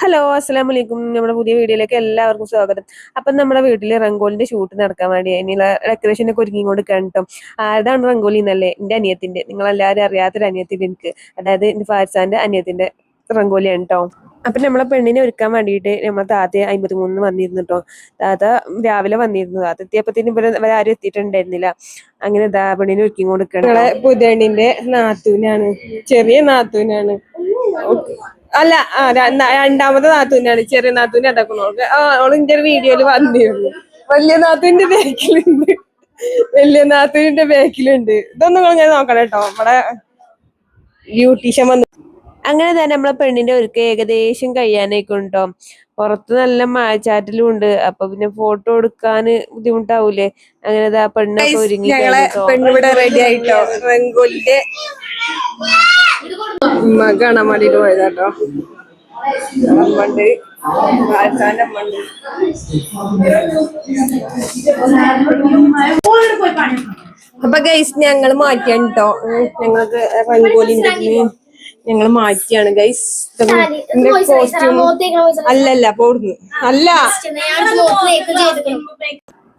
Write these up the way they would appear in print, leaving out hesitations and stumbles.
Hello അസ്സലാമലൈക്കും. നമ്മുടെ പുതിയ വീഡിയോയിലേക്ക് എല്ലാവർക്കും സ്വാഗതം. അപ്പം നമ്മുടെ വീട്ടിൽ റംഗോലിന്റെ ഷൂട്ട് നടക്കാൻ വേണ്ടി അതിനുള്ള ഡെക്കറേഷൻ ഒക്കെ ഒരുങ്ങി കൊടുക്കാൻ കേട്ടോ. ആരുടെയാണ് റംഗോലി എന്നല്ലേ? എൻ്റെ അനിയത്തിന്റെ. നിങ്ങളെല്ലാവരും അറിയാത്തൊരു അനിയത്തിന്റെ എനിക്ക്, അതായത് എൻ്റെ ഫാരിസാന്റെ അനിയത്തിന്റെ റംഗോലിയാണ് കേട്ടോ. അപ്പം നമ്മളെ പെണ്ണിനെ ഒരുക്കാൻ വേണ്ടിയിട്ട് നമ്മളെ താത്ത 53 വന്നിരുന്നു കേട്ടോ. താത്ത രാവിലെ വന്നിരുന്നു. താത്ത എത്തിയപ്പത്തിന് ഇവരാരും എത്തിയിട്ടുണ്ടായിരുന്നില്ല. അങ്ങനെ പെണ്ണിനെ ഒരുക്കി കൊടുക്കണം. ഞങ്ങളെ പുതിയണ്ണിന്റെ നാത്തൂനാണ്, ചെറിയ നാത്തൂനാണ്. അല്ല, രണ്ടാമത്തെ നാത്തൂനാണ്, ചെറിയ നാത്തൂനെ അടക്കണം. ഓള് ഇന്റെ ഒരു വീഡിയോയില് വന്നിരുന്നു. വലിയ നാത്തൂന്റെ ബാക്കിലുണ്ട്, വലിയ നാത്തൂനിന്റെ ബാക്കിലുണ്ട്. ഇതൊന്നും നിങ്ങൾ ഞാൻ നോക്കണം കേട്ടോ. നമ്മുടെ ബ്യൂട്ടീഷ്യൻ വന്നു. അങ്ങനെ തന്നെ നമ്മളെ പെണ്ണിന്റെ ഒരുക്കം ഏകദേശം കഴിയാനായിക്കൊണ്ടോ. പുറത്ത് നല്ല മഴച്ചാറ്റിലും ഉണ്ട്. അപ്പൊ പിന്നെ ഫോട്ടോ എടുക്കാന് ബുദ്ധിമുട്ടാവൂലേ. അങ്ങനെ പെണ്ണൊക്കെ ഒരുങ്ങി പെണ്ണിവിടെ റെഡി ആയിട്ടോ. റംഗോലിന്റെ കാണാൻ വേണ്ടിട്ട് പോയതാട്ടോ. അമ്മണ്ട്, ഫാരിസാന്റെ അമ്മണ്ട്. അപ്പൊ ഗൈസ് ഞങ്ങള് മാറ്റിയാണ് കേട്ടോ. ഞങ്ങൾക്ക് റംഗോലിന്റെ ഞങ്ങൾ മാറ്റിയാണ് ഗൈസ്. എന്റെ കോസ്റ്റ്യൂം അല്ലല്ല പോടുന്നു അല്ല,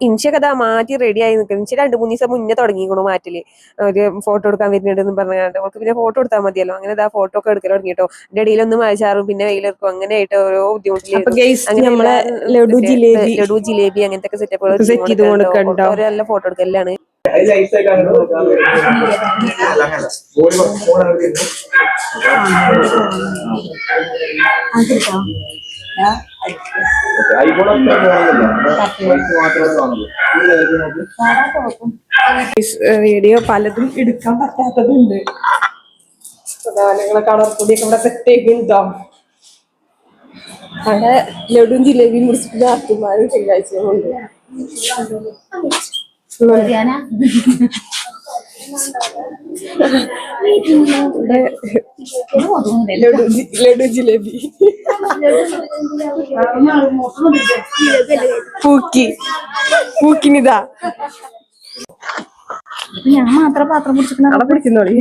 ഇൻഷൊക്കെ അതാ മാറ്റി റെഡി ആയി നിൽക്കണം. ഇൻഷ 2-3 ദിവസം മുന്നേ തുടങ്ങിക്കണു മാറ്റില്. ഒരു ഫോട്ടോ എടുക്കാൻ വരുന്നുണ്ടെന്ന് പറഞ്ഞാൽ അവൾക്ക് പിന്നെ ഫോട്ടോ എടുത്താൽ മതിയല്ലോ. അങ്ങനെ ഇതാ ഫോട്ടോ ഒക്കെ എടുക്കൽ തുടങ്ങിട്ടോ. എന്റെ ഇടയിലൊന്നും മഴച്ചാറും പിന്നെ വെയിലെടുക്കും, അങ്ങനെ ആയിട്ട് ഓരോ ബുദ്ധിമുട്ടിലായിരുന്നു. നമ്മളെ ലഡു ജിലേബി അങ്ങനത്തെ ഒക്കെ സെറ്റപ്പുകൾ സെറ്റ് ചെയ്ത് കൊടുക്കണ്ടോ. നല്ല ഫോട്ടോ എടുക്കലാണ്. വീഡിയോ പലതും എടുക്കാൻ പറ്റാത്തതുണ്ട്. നിങ്ങളെ കളർ പൊടിയൊക്കെ ഇവിടെ സെറ്റ് ചെയ്തിട്ടുണ്ടോ. അവിടെ ലഡുവും ജിലേബിയും മുറിച്ചിട്ട് നാത്തുമാരും തിങ്കളാഴ്ചയുണ്ട്. ലഡു ജിലേബി പൂക്കിനിതാ. ഞാൻ മാത്രം പാത്രം പിടിക്കുന്നോളി.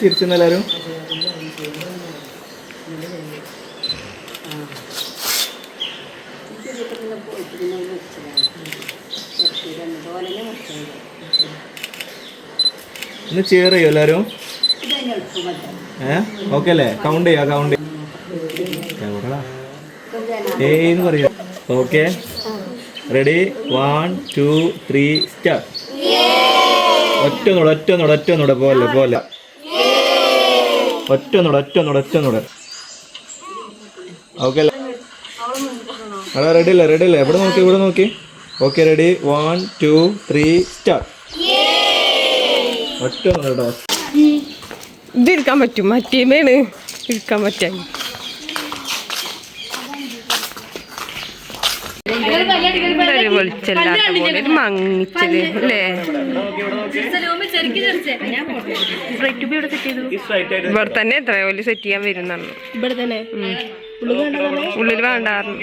ചിരിച്ചെല്ലാരും ഒന്ന് ചെയർ ചെയ്യോ എല്ലാരും? ഓക്കെ അല്ലേ? കൗണ്ട് ഏന്ന് പറയൂ. Okay, ready? 1 2 3 സ്റ്റാർട്ട്. ഒറ്റൊന്നൂടെ പോലെ ഒറ്റൊന്നൂടെ. ഓക്കെ അല്ലേ? അടാ റെഡി അല്ലേ? ഇവിടെ നോക്കി. Okay, ready? 1 2 3 സ്റ്റാർട്ട്. ഒറ്റൊന്നൂടെ. ഇതിരിക്കാൻ പറ്റും, മറ്റേമേണ് ഇരിക്കാൻ പറ്റാൻ. വെളിച്ചല്ലാത്ത പോലെ ഒരു മങ്ങിച്ചത് അല്ലേ? ഇവിടെ തന്നെ എത്ര വലിയ സെറ്റ് ചെയ്യാൻ വരുന്നാണ്. ഇവിടെ തന്നെ ഉള്ളിൽ വേണ്ടായിരുന്നു.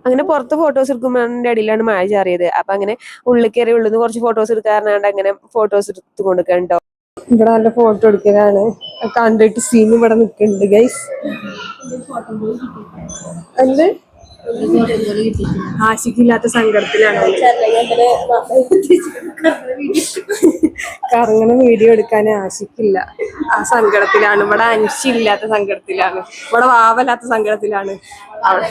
അങ്ങനെ പുറത്ത് ഫോട്ടോസ് എടുക്കുമ്പോഴതിന്റെ അടിയിലാണ് മഴ ചാറിയത്. അപ്പൊ അങ്ങനെ ഉള്ളിൽ കയറി ഉള്ളിന്ന് കുറച്ച് ഫോട്ടോസ് എടുക്കാറുണ്ട്. അങ്ങനെ ഫോട്ടോസ് എടുത്ത് കൊടുക്കാൻ കേട്ടോ. ഇവിടെ നല്ല ഫോട്ടോ എടുക്കലാണ്. കണ്ടിട്ട് സീൻ ഇവിടെ നിൽക്കുന്നുണ്ട് ഗൈസ്. എന്ത് ആശിക്കില്ലാത്ത സങ്കടത്തിലാണ്. കറങ്ങണ വീഡിയോ എടുക്കാൻ ആശിക്കില്ല, ആ സങ്കടത്തിലാണ്. ഇവിടെ അൻഷില്ലാത്ത സങ്കടത്തിലാണ്. ഇവിടെ വാവല്ലാത്ത സങ്കടത്തിലാണ്. അവിടെ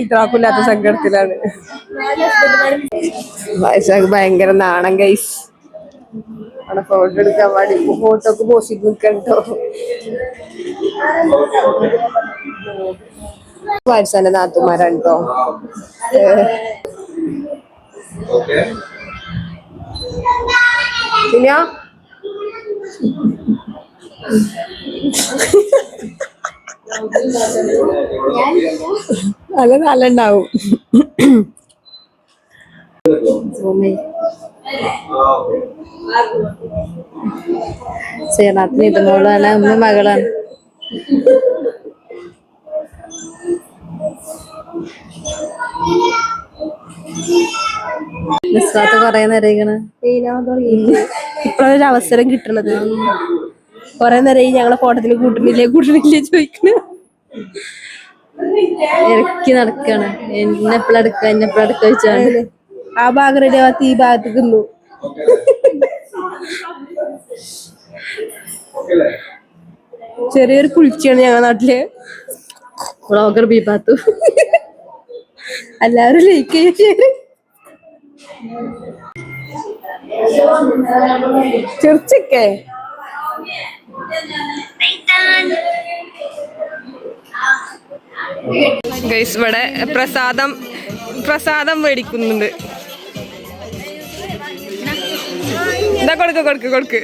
ഇതാക്കില്ലാത്ത സങ്കടത്തിലാണ്. ഭയങ്കര നാണം ഗൈസ്. അവിടെ ഫോട്ടോ എടുക്കാൻ പാടി ഫോട്ടോക്ക് പോസ്റ്റ് നിൽക്കണ്ടോ. വാത്സാന്റെ നാത്തുമാരാണ് കേട്ടോ. പിന്നെ അത് നല്ല ഉണ്ടാവും. സേനാത്തിന് ഇത് മോളാണ്, ഉമ്മ മകളാണ്. നിസ്വാത്ത് കൊറേ നേരം ഇപ്പോഴൊരു അവസരം കിട്ടണത്. കൊറേ നേരം ഞങ്ങളെ ഫോട്ടോത്തിൽ കൂട്ടണില്ലേ ചോദിക്കണ. ഇറക്കി നടക്കാണ്. എന്നെപ്പോഴെടുക്ക വെച്ചാണ് ആ ഭാഗം റെഡി ആവാത്ത ഈ ഭാഗത്തേക്ക് നിന്നു. ചെറിയൊരു കുളിച്ചാണ് ഞങ്ങളുടെ നാട്ടില്. വ്ളോഗർ ബി പാത്തു. എല്ലാവരും ലൈക്ക് ചെയ്യ. ചെറിച്ചൊക്കെ ഗൈസ് ഇവിടെ പ്രസാദം മേടിക്കുന്നുണ്ട്. എന്താ കൊടുക്ക്.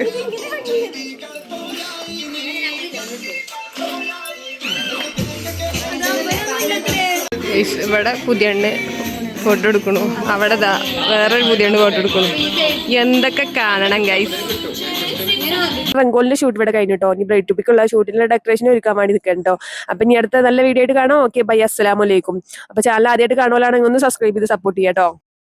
ഇവിടെ പുതിയണ്ണ് ഫോട്ടോ എടുക്കണു. അവിടെ വേറൊരു പുതിയണ്ണ് ഫോട്ടോ എടുക്കണു. എന്തൊക്കെ കാണണം ഗൈസ്. റംഗോലിന്റെ ഷൂട്ട് ഇവിടെ കഴിഞ്ഞിട്ടോ. ഇനി ബ്രൈഡ് ടൂബിക്കുള്ള ഷൂട്ടിനുള്ള ഡെക്കറേഷൻ ഒരുക്കാൻ വേണ്ടി നിൽക്കണം കേട്ടോ. അപ്പൊ ഇനി അടുത്ത നല്ല വീഡിയോ ആയിട്ട് കാണാം. ഓക്കെ ബൈ, അസ്സലാമു അലൈക്കും. അപ്പൊ ചാനൽ ആദ്യമായിട്ട് കാണുവാനാണെങ്കിൽ ഒന്ന് സബ്സ്ക്രൈബ് ചെയ്ത് സപ്പോർട്ട് ചെയ്യാം കേട്ടോ.